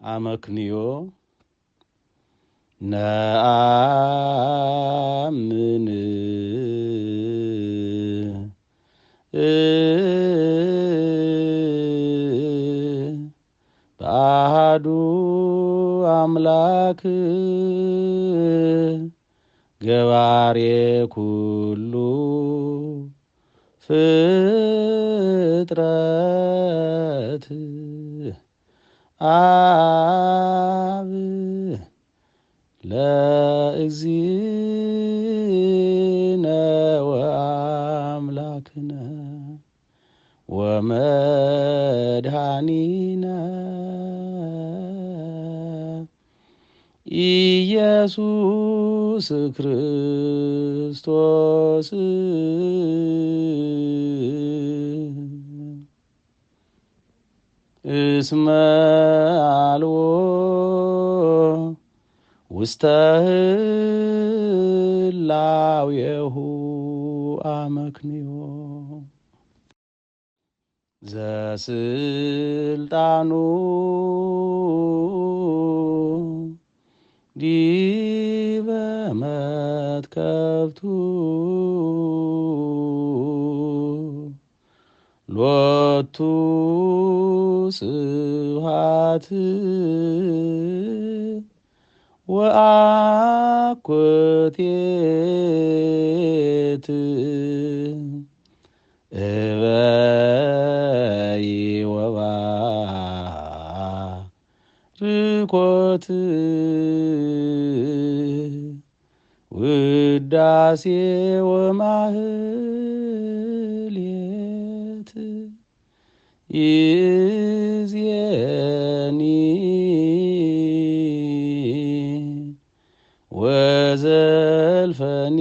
አመክንዮ ነአምን በአሐዱ አምላክ ገባሬ ኩሉ ፍጥረት አብ ለእግዚእነ ወአምላክነ ወመድኃኒነ ኢየሱስ ክርስቶስ እስመ አልቦ ውስተ ህላዌሁ አመክንዮ ዘስልጣኑ ዲበ መትከፍቱ ሎቱ ስብሐት ወአኮቴት እበይ ወባርኮት ውዳሴ ወማህሌት ይእዜኒ ወዘልፈኒ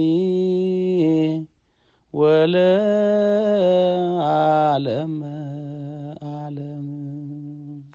ወለዓለመ